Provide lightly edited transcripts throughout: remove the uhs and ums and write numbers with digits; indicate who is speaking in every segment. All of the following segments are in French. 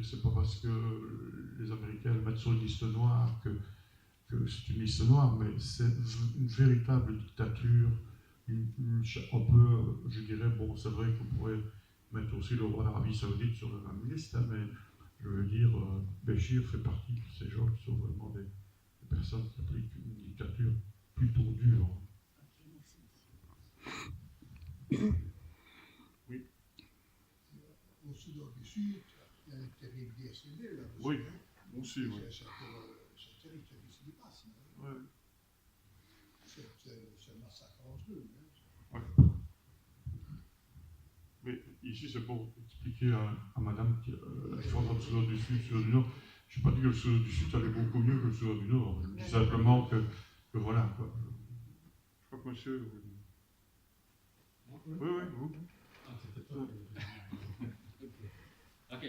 Speaker 1: c'est pas parce que les Américains le mettent sur une liste noire que c'est une liste noire, mais c'est une véritable dictature. On peut, je dirais, bon, c'est vrai qu'on pourrait mettre aussi le roi d'Arabie Saoudite sur la même liste, hein, mais je veux dire, Béchir fait partie de ces gens qui sont vraiment des personnes qui appliquent une dictature plutôt dure. Oui.
Speaker 2: Au Soudan du Sud, il y a une terrible guerre civile. Là,
Speaker 1: oui, aussi, oui.
Speaker 2: C'est terrible ce qui se passe.
Speaker 1: Oui.
Speaker 2: C'est un massacre entre eux.
Speaker 1: Ouais. Mais ici, c'est pour expliquer à madame la différence entre le Soudan du Sud et le Soudan du Nord. Je n'ai pas dit que le Soudan du Sud allait beaucoup mieux que le Soudan du Nord. Je dis simplement que voilà, quoi. Je crois que monsieur... Oui, vous.
Speaker 3: Ok,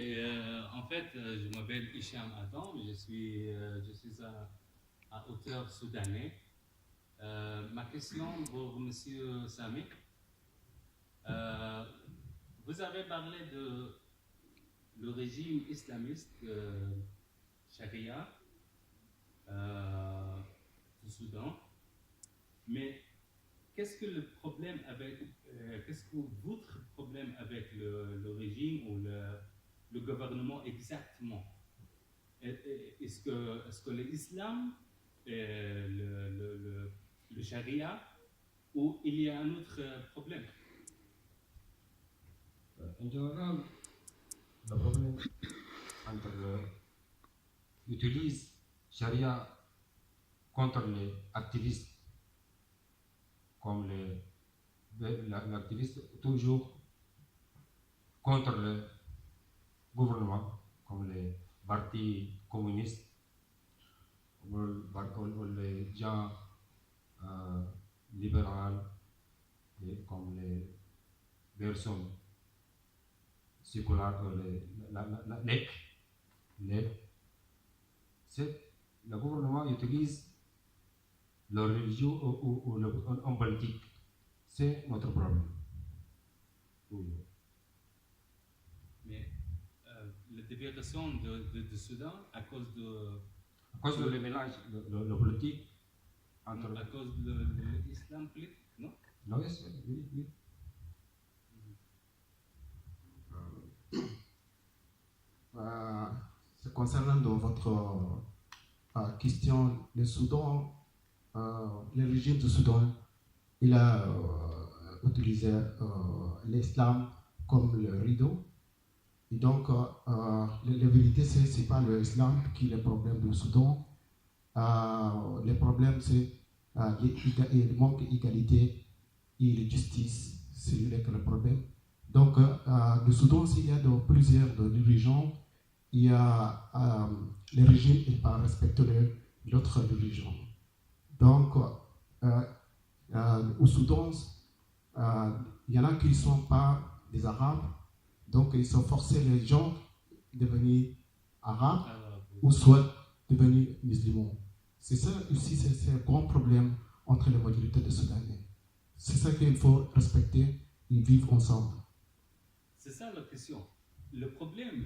Speaker 3: en fait, je m'appelle Hicham Adam, je suis un auteur soudanais. Ma question pour M. Sami. Vous avez parlé de le régime islamiste Sharia du Soudan, mais qu'est-ce que le problème avec, qu'est-ce que votre problème avec le régime ou le gouvernement exactement? Est-ce que l'islam, le charia, ou il y a un autre problème?
Speaker 4: En général, le problème entre utilise charia contre les activistes, comme l'activiste toujours contre le gouvernement, comme les partis communistes ou les gens libéraux, comme les personnes séculaires, le gouvernement utilise la religion ou en politique. C'est notre problème. Oui.
Speaker 3: Mais la déviation de Soudan à cause de...
Speaker 4: À cause de le mélange, le politique entre...
Speaker 3: À cause de l'islam politique, non?
Speaker 4: Non, oui.
Speaker 5: Concernant votre question, le Soudan, le régime du Soudan, il a utilisé l'islam comme le rideau. Et donc, la vérité, ce n'est pas l'islam qui est le problème du Soudan. Le problème, c'est le manque d'égalité et de justice. C'est le problème. Donc, le Soudan, s'il y a plusieurs dirigeants, il y a le régime qui ne pas respecter l'autre religion. Donc, au Soudan, il y en a qui ne sont pas des Arabes, donc ils sont forcés les gens de devenir arabes ou soit devenir musulmans. C'est ça aussi, c'est un grand problème entre les majorités des Soudanais. C'est ça qu'il faut respecter et vivre ensemble.
Speaker 3: C'est ça la question. Le problème,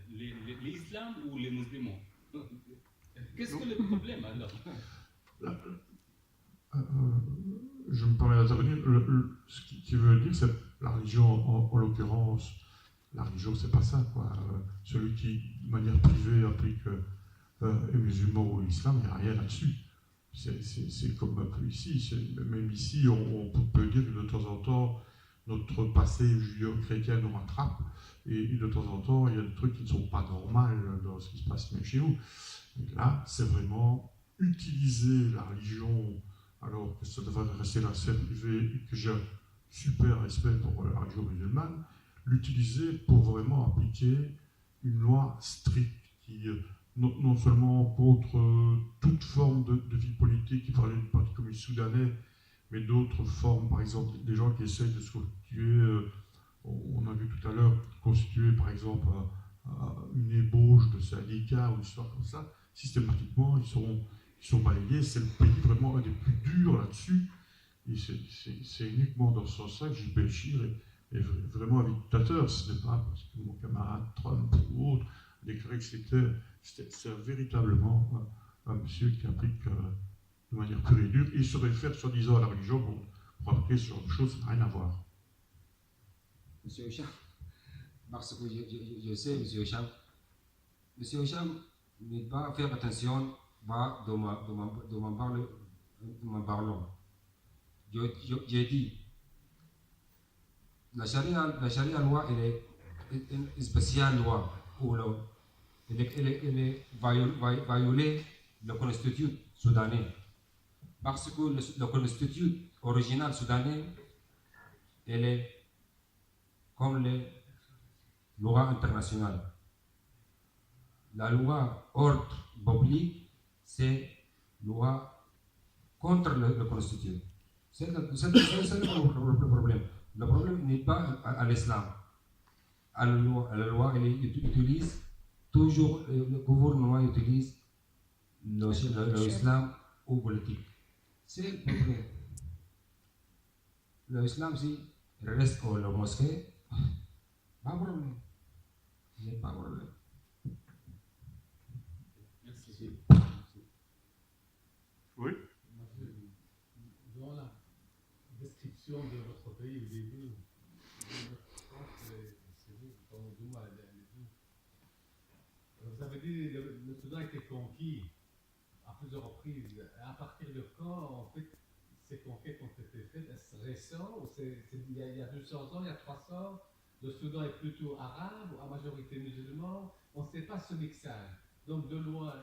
Speaker 3: l'islam ou les musulmans? Qu'est-ce que le problème alors?
Speaker 1: Je me permets d'intervenir. Ce qui veut dire, c'est la religion, en l'occurrence, la religion, c'est pas ça, quoi. Celui qui, de manière privée, applique les musulmans ou l'islam, il n'y a rien là-dessus. C'est comme un peu ici. Même ici, on peut dire que de temps en temps, notre passé judéo-chrétien nous rattrape, et de temps en temps, il y a des trucs qui ne sont pas normaux dans ce qui se passe même chez nous. Et là, c'est vraiment utiliser la religion, alors que ça devrait rester la sphère privée et que j'ai un super respect pour la religion musulmane, l'utiliser pour vraiment appliquer une loi stricte qui non seulement contre toute forme de vie politique, qui parlait du Parti communiste soudanais, mais d'autres formes, par exemple, des gens qui essayent de se constituer, on a vu tout à l'heure, constituer par exemple une ébauche de syndicats ou une histoire comme ça, systématiquement, ils sont balayés. C'est le pays vraiment un des plus durs là-dessus. Et c'est uniquement dans ce sens-là que Gilles Béchir est vraiment un dictateur. Ce n'est pas parce que mon camarade Trump ou autre déclaré que c'était véritablement un monsieur qui applique de manière pure et dure. Il se réfère soi-disant à la religion pour appliquer ce genre de choses, ça n'a rien à voir.
Speaker 4: Monsieur Hicham, parce que je sais, Monsieur Hicham ne va faire attention de mon parlant. J'ai dit, la charia loi, elle est une spéciale loi pour elle est violer le constitution soudanais. Parce que le constitution original soudanais, elle est comme les lois internationales. La loi ordre public, c'est loi contre le constitution. C'est le problème. Le problème n'est pas à l'islam. À la loi, elle utilise toujours, le gouvernement utilise l'islam ou politique. C'est le problème. L'islam, si reste au la mosquée, pas de problème. Il n'y a pas de problème.
Speaker 3: Merci.
Speaker 1: Oui.
Speaker 6: Dans la description de votre pays au début, je pense que c'est vous, comme Douma l'a dit. Vous avez dit que le Soudan a été conquis à plusieurs reprises. À partir de quand, en fait, ces conquêtes ont été faites? Est-ce récent ou il y a 200 ans, il y a 300? Le Soudan est plutôt arabe ou à majorité musulman? On ne sait pas ce mixage. Donc de loin,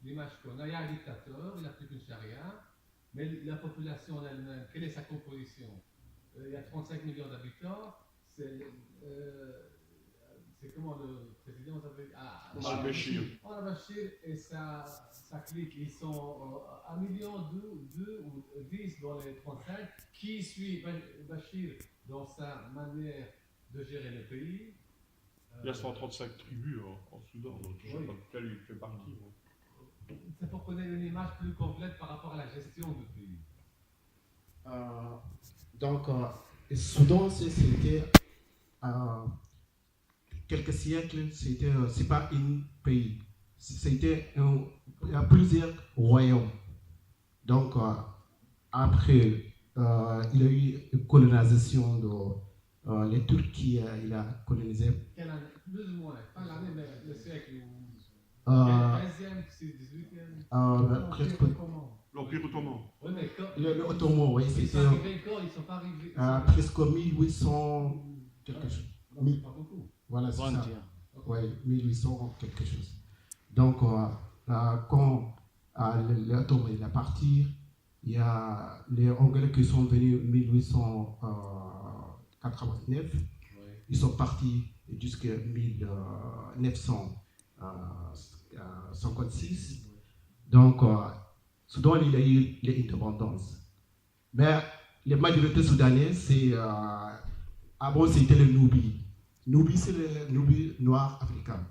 Speaker 6: l'image qu'on a, il y a un dictateur, il applique une charia, mais la population en elle-même, quelle est sa composition? Il y a 35 millions d'habitants, c'est comment le président s'appelle?
Speaker 1: Al-Bashir.
Speaker 6: Al-Bashir et sa clique, ils sont 1 million, 2 ou 10 dans les 35, qui suit Bachir dans sa manière de gérer le pays.
Speaker 1: Il y a 135 tribus en Soudan, donc je ne sais pas lequel il fait partie.
Speaker 6: C'est pour connaître une image plus complète par rapport à la gestion du pays.
Speaker 5: Donc, le Soudan, c'était quelques siècles, c'est pas un pays, il y a plusieurs royaumes. Donc, après, il y a eu une colonisation les Turcs il a colonisé.
Speaker 6: Quelle année? Plus ou moins, pas l'année, mais le siècle. 15e, 18e.
Speaker 5: Presque.
Speaker 1: L'Empire ottoman.
Speaker 6: Oui, mais quand.
Speaker 5: Le Ottoman, oui,
Speaker 6: Ils
Speaker 5: c'était
Speaker 6: sont arrivés quand? Ils ne sont pas arrivés.
Speaker 5: presque 1800 quelque chose.
Speaker 6: Pas beaucoup.
Speaker 5: Voilà, c'est ça. Oui, 1800 quelque chose. Donc, quand l'Ottoman est parti, il y a les Anglais qui sont venus en 1889. Ils sont partis jusqu'à 1956. Donc, Soudan, il a eu l'indépendance. Mais les majorités soudanaises, avant c'était le Nubi. Nubi, c'est le Nubi noir africain.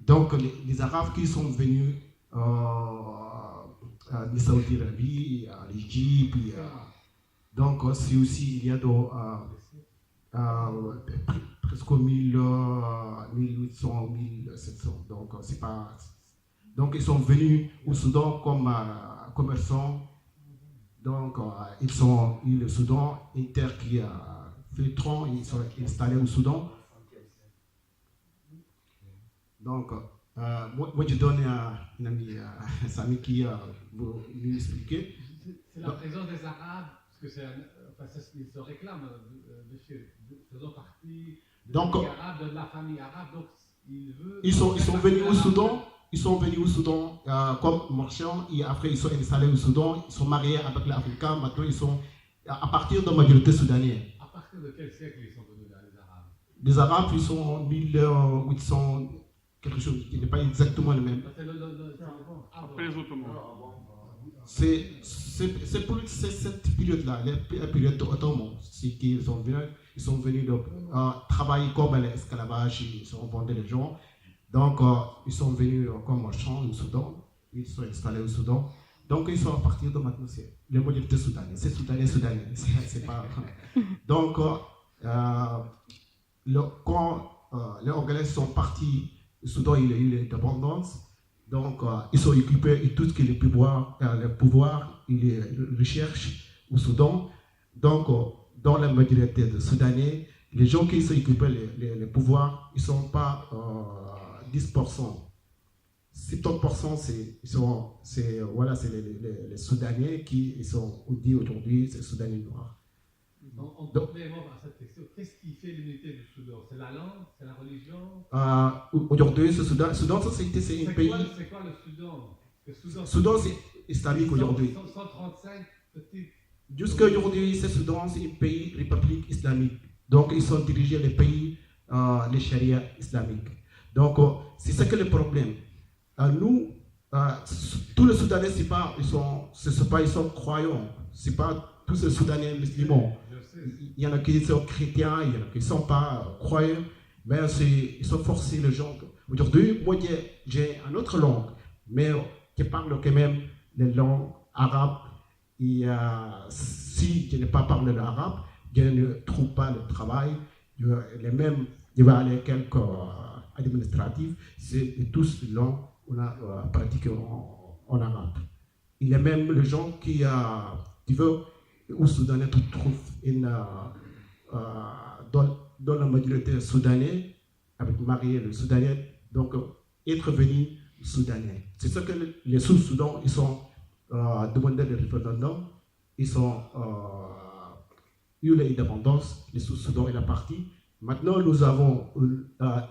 Speaker 5: Donc, les Arabes qui sont venus de Saudi Arabie, l'Égypte, donc c'est aussi, il y a presque 1800, 1700. Donc, c'est pas. Donc, ils sont venus au Soudan comme commerçants. Donc, ils ont eu le Soudan, une terre qui a fait tronc, ils sont installés au Soudan. Donc, moi, je donne à un ami, Sami, qui va lui expliquer.
Speaker 6: C'est la présence des Arabes, parce que c'est ce qu'ils se réclament, faisant partie de la famille arabe. Donc, ils sont venus au Soudan. Ils sont venus au Soudan comme marchands et après ils sont installés au Soudan, ils sont mariés avec les Africains, maintenant ils sont à partir de la majorité soudanienne. À partir de quel siècle ils sont venus là, les Arabes?
Speaker 5: Les Arabes ils sont en 1800 quelque chose qui n'est pas exactement le même.
Speaker 1: Après les Ottomans.
Speaker 5: C'est pour cette période-là, la période ottomane, c'est qu'ils sont venus travailler comme l'esclavage, ils ont vendu les gens. Donc, ils sont venus comme marchands au Soudan, ils sont installés au Soudan. Donc, ils sont à partir de maintenant, c'est les majorités soudanaises. C'est soudanais, c'est pas. Donc, quand les Anglais sont partis le Soudan il a eu l'indépendance. Donc, ils sont occupés de tout ce qui est le pouvoir et les recherches au Soudan. Donc, dans la majorité des Soudanais, les gens qui sont occupés les pouvoirs, ils ne sont pas 10%. 70%, c'est les Soudanais qui sont dit aujourd'hui, c'est les Soudanais noirs.
Speaker 6: En complément à cette question, qu'est-ce qui fait l'unité du Soudan? C'est la langue? C'est la religion?
Speaker 5: Aujourd'hui, ce Soudan, c'est un pays.
Speaker 6: C'est quoi le Soudan?
Speaker 5: Le Soudan, c'est islamique aujourd'hui.
Speaker 6: 135 petites.
Speaker 5: Jusqu'à aujourd'hui, ce Soudan, c'est un pays république islamique. Donc, ils sont dirigés les pays, les charia islamiques. Donc, c'est ça que le problème. Nous, tous les Soudanais, ils sont croyants. C'est pas tous les Soudanais musulmans. Il y en a qui sont chrétiens, il y en a qui ne sont pas croyants, mais ils sont forcés les gens. Aujourd'hui, moi j'ai une autre langue, mais qui parle quand même les langues arabes. Et si je n'ai pas parlé l'arabe, je ne trouve pas le travail. Il va aller quelques administratifs, c'est tous les langues qu'on a pratiquées en arabe. Il y a même les gens qui veulent au Soudan, tu trouves dans la majorité soudanais, avec marié le Soudanais, donc être venu Soudanais. C'est ça que les Sous-Soudan, ils sont demandés le référendum, ils ont eu l'indépendance, les Sous-Soudan et la partie. Maintenant, nous avons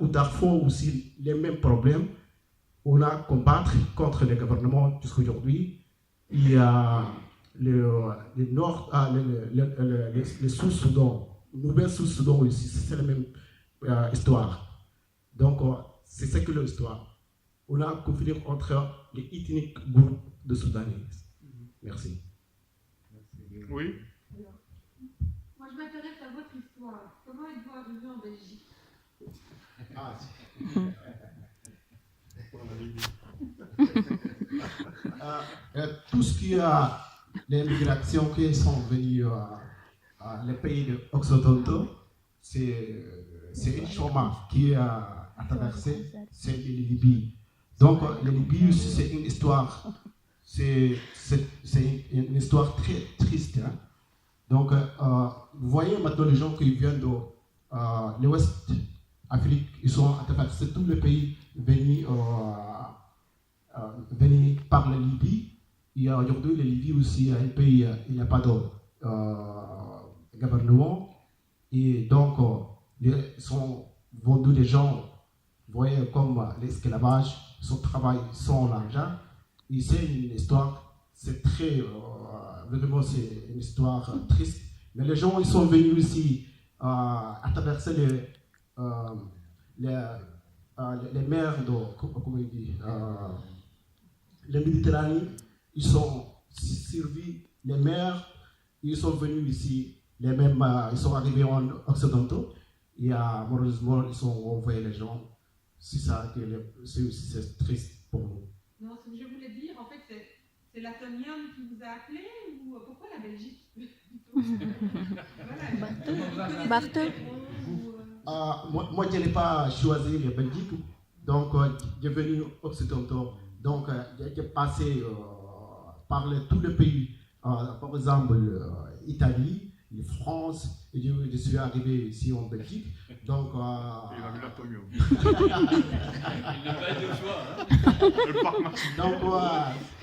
Speaker 5: au Darfour aussi les mêmes problèmes. On a combattre contre le gouvernement jusqu'à aujourd'hui. Il y a les Sous-Soudan, Nouvel Sous-Soudan aussi, c'est la même histoire. Donc, c'est ça que l'histoire. On a un conflit entre les ethniques groupes de Soudanais. Merci.
Speaker 1: Oui.
Speaker 7: Moi, je m'intéresse à votre histoire. Comment êtes-vous arrivé en Belgique?
Speaker 5: Tout ce qui a les migrations qui sont venues les pays occidentaux, c'est un chemin qui a traversé, c'est la Libye. Donc la Libye, c'est une histoire, c'est une histoire très triste. Hein. Donc vous voyez maintenant les gens qui viennent de l'Ouest Afrique, ils sont traversés tous les pays venus par la Libye. Et aujourd'hui, la Libye aussi, un pays, il n'y a pas de gouvernement. Et donc, ils sont vendus des gens, vous voyez, comme l'esclavage, son travail sans l'argent. Et c'est une histoire, c'est très, vraiment, c'est une histoire triste. Mais les gens, ils sont venus ici à traverser les mers comment il dit, la Méditerranée. Ils sont servis les mers, ils sont venus ici, ils sont arrivés en occidentaux, et malheureusement, ils ont envoyé les gens. C'est ça que c'est triste pour nous.
Speaker 7: Non, ce que je voulais dire, en fait, c'est l'Atonium qui vous a appelé, ou pourquoi la Belgique?
Speaker 8: Barthes.
Speaker 5: Moi, je n'ai pas choisi la Belgique, donc je suis venu occidentaux. Donc, j'ai passé par tous les pays, par exemple Italie, France, et je suis arrivé ici en Belgique. Donc,
Speaker 1: Il a vu l'atomium.
Speaker 3: Il n'a pas eu le choix. Hein.
Speaker 1: Le parc Martin.
Speaker 5: Donc,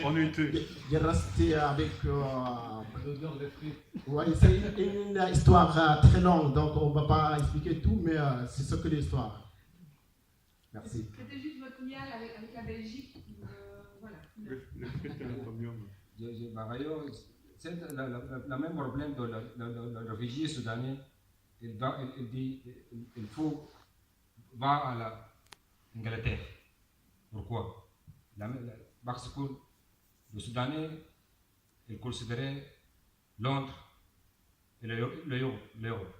Speaker 1: En été.
Speaker 5: j'ai resté avec.
Speaker 6: L'odeur des frites.
Speaker 5: Ouais, c'est une histoire très longue, donc on ne va pas expliquer tout, mais c'est ce que l'histoire. Merci.
Speaker 7: C'était juste votre lien avec la Belgique. Voilà.
Speaker 1: Le frites et l'atomium.
Speaker 4: C'est le même problème de le réfugié soudanais. Il dit il faut va à l'Angleterre. Pourquoi? Parce que le Soudanais, il considérait Londres et l'Europe.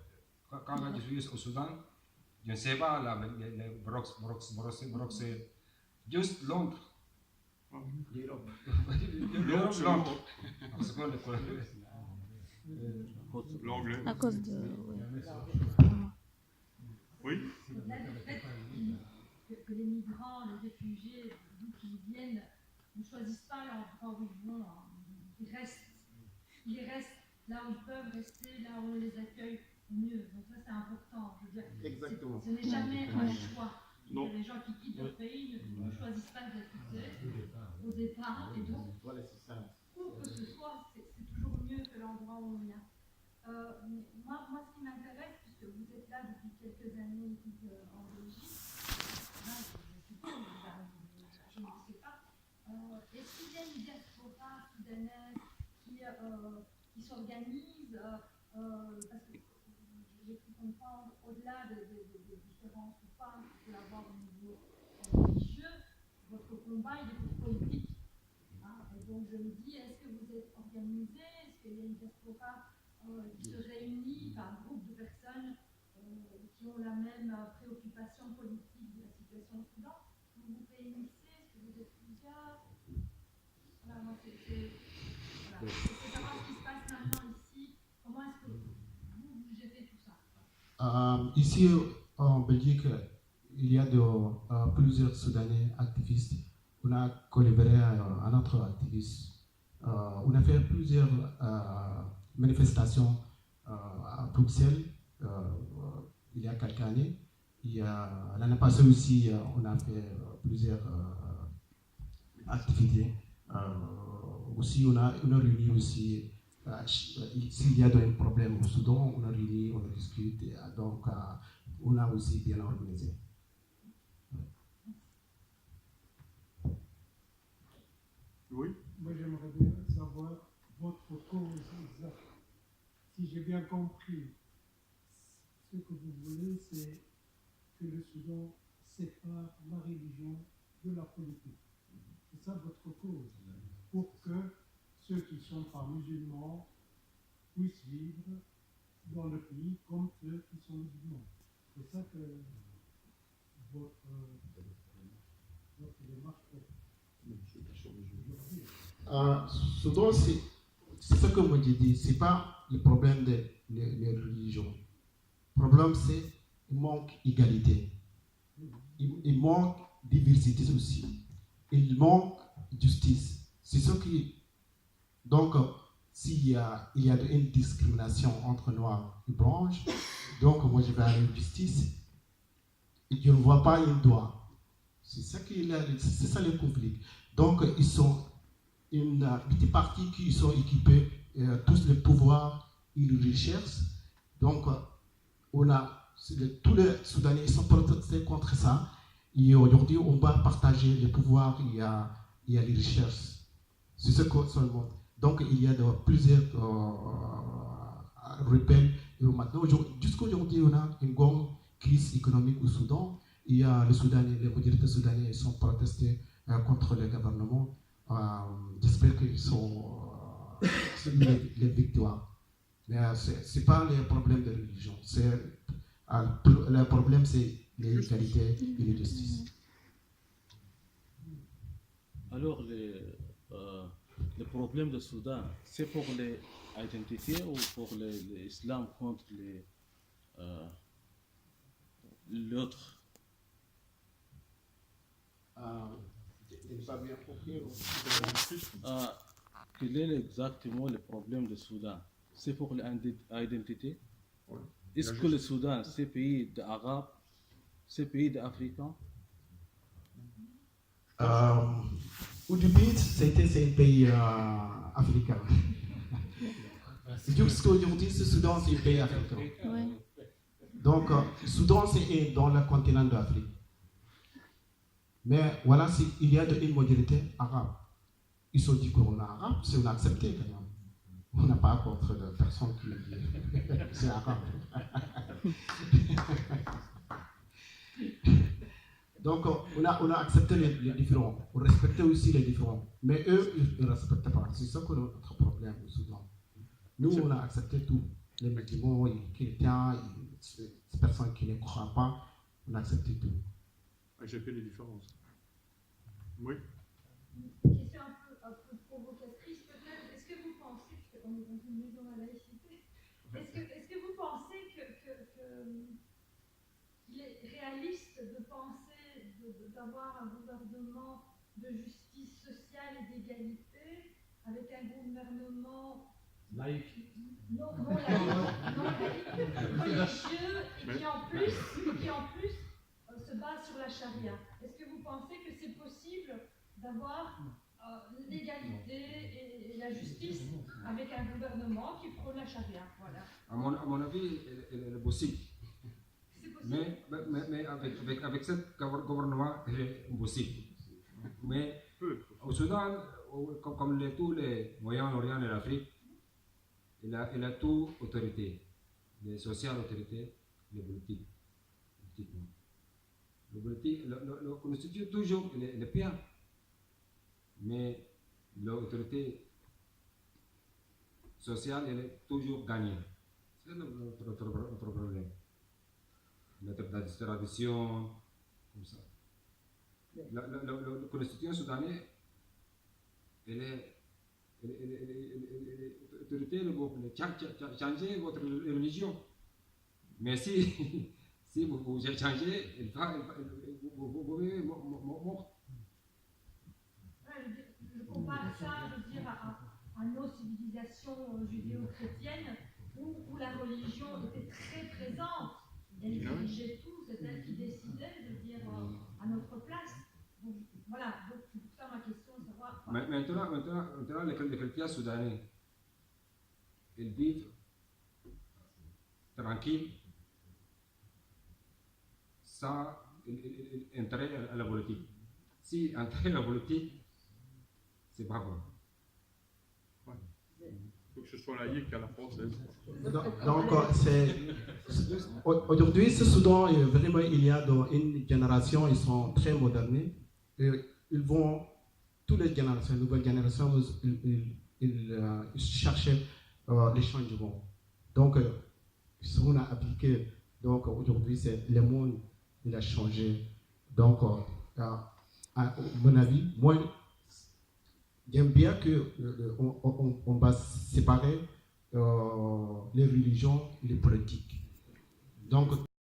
Speaker 4: Quand je suis au Soudan, je ne sais pas, c'est juste Londres. L'Europe. Londres. Parce que
Speaker 1: L'anglais.
Speaker 8: À cause de.
Speaker 1: Oui.
Speaker 8: que les migrants, les réfugiés, d'où qu'ils viennent, ne choisissent pas l'endroit où ils vont. Ils restent là où ils peuvent rester, là où on les accueille mieux. Donc ça, c'est important. Je veux dire,
Speaker 5: Exactement.
Speaker 8: ce n'est jamais un choix.
Speaker 1: Non.
Speaker 8: Les gens qui quittent leur pays ne choisissent pas de quitter au départ. Et donc,
Speaker 5: Voilà, c'est ça.
Speaker 8: où que ce soit, c'est toujours mieux que l'endroit où on vient. Moi, ce qui m'intéresse, puisque vous êtes là depuis quelques années en Belgique, là, je suppose, je ne sais pas, est-ce qu'il y a une diaspora soudanaise qui s'organise, parce que j'ai pu comprendre, au-delà des différences ou pas qu'il peut y avoir au niveau religieux, votre combat il est pour politique. Et donc je me dis, est-ce que vous êtes organisé? Est-ce qu'il y a une diaspora qui se réunit, un groupe de personnes qui ont la même préoccupation politique de la situation au Soudan? Vous vous réunissez? Est-ce que vous êtes plusieurs? Voilà, moi c'est savoir ce qui se passe maintenant ici. Comment est-ce que vous gérez tout ça?
Speaker 5: Ici en Belgique, il y a plusieurs Soudanais activistes. On a collaboré à notre activiste. On a fait plusieurs manifestations à Bruxelles il y a quelques années. L'année passée aussi, on a fait plusieurs activités. Aussi, on a réuni aussi, s'il y a un problème au Soudan, on a réuni, on discute. Donc, on a aussi bien organisé.
Speaker 1: Oui.
Speaker 2: Moi, j'aimerais bien savoir votre cause exacte. Si j'ai bien compris, ce que vous voulez, c'est que le Soudan sépare la religion de la politique. C'est ça votre cause. Pour que ceux qui ne sont pas musulmans puissent vivre dans le pays comme ceux qui sont musulmans. C'est ça que votre démarche fait.
Speaker 5: Soudan, c'est ce que moi j'ai dit, c'est pas le problème des religions. Le problème, c'est qu'il manque d'égalité. Il manque de diversité aussi. Il manque de justice. C'est ce qui. Donc, s'il y a une discrimination entre noirs et blancs, donc moi je vais aller en justice et je ne vois pas un doigt. C'est ça le conflit. Donc, ils sont une petite partie qui sont équipés, tous les pouvoirs et les richesses. Donc, tous les Soudanais sont protestés contre ça. Et aujourd'hui, on va partager les pouvoirs et les richesses. C'est ce que seulement. Donc, il y a plusieurs rebelles. Et maintenant, jusqu'à aujourd'hui, on a une grande crise économique au Soudan. Il y a les autorités soudanaises sont protestés contre le gouvernement. J'espère qu'ils sont les victoires. Mais ce n'est pas le problème de religion. Le problème, c'est l'égalité et la justice.
Speaker 9: Alors, le problème du Soudan, c'est pour l'identité ou pour l'islam contre l'autre?
Speaker 5: Je n'ai pas bien compris.
Speaker 9: Quel est exactement le problème du Soudan? C'est pour l'identité?
Speaker 1: Ouais.
Speaker 9: Est-ce que le Soudan, c'est pays d'Arabes, c'est pays d'Africains?
Speaker 5: Au début, c'est un pays africain. Jusqu'à aujourd'hui, ce Soudan, c'est un pays africain.
Speaker 10: Ouais.
Speaker 5: Donc, le Soudan, c'est dans le continent d'Afrique. Mais voilà, il y a une majorité arabe. Ils sont dit qu'on est arabe, c'est on a accepté quand même. On n'a pas contre de personnes qui disent c'est arabe. Donc, on a accepté les différents. On respectait aussi les différents. Mais eux, ils ne respectaient pas. C'est ça que notre problème au Soudan. Nous, on a accepté tout. Les musulmans, les chrétiens, les personnes qui ne croient pas, on a accepté tout.
Speaker 1: Accepter les différences. Oui.
Speaker 8: Une question un peu provocatrice peut-être. Est-ce que vous pensez qu'on est dans une maison à laïcité? Est-ce que vous pensez qu'il est réaliste de penser d'avoir un gouvernement de justice sociale et d'égalité avec un gouvernement
Speaker 6: Laïque.
Speaker 8: non laïque, religieux et qui en plus se base sur la charia. Est-ce que vous pensez que c'est possible d'avoir l'égalité et la justice avec un gouvernement qui prône la charia? Voilà.
Speaker 4: À mon avis, elle est possible.
Speaker 8: C'est possible.
Speaker 4: Mais avec ce gouvernement, elle est impossible. Mais au Soudan, comme tous les Moyen-Orient et l'Afrique, il a tout autorité. Les sociales autorités, les politiques. Le politique, le constitue toujours le pire. Mais l'autorité sociale, elle est toujours gagnée. C'est notre problème. Notre tradition, comme ça. La constitution soudanaise, elle est autorité de changer votre religion. Mais si vous changez, vous pouvez mort.
Speaker 8: Je compare ça, je veux dire, à nos civilisations judéo-chrétiennes où la religion était très présente. Elle dirigeait tout, c'est elle qui décidait, je veux dire, à notre place. Donc, voilà, donc c'est pour ça ma question de savoir.
Speaker 4: Maintenant, les chrétiens soudanais, ils vivent tranquilles, sans entrer à la politique. Si entrer à la politique, c'est pas bon.
Speaker 1: Il faut que ce soit laïque à la française.
Speaker 5: Donc, aujourd'hui, ce Soudan, vraiment, il y a dans une génération, ils sont très modernés. Ils vont, toutes les générations, nouvelles générations, ils cherchent les changements. Donc, ce qu'on a appliqué, donc aujourd'hui, c'est le monde, il a changé. Donc, à mon avis, moi, j'aime bien qu'on va séparer les religions et les politiques. Donc,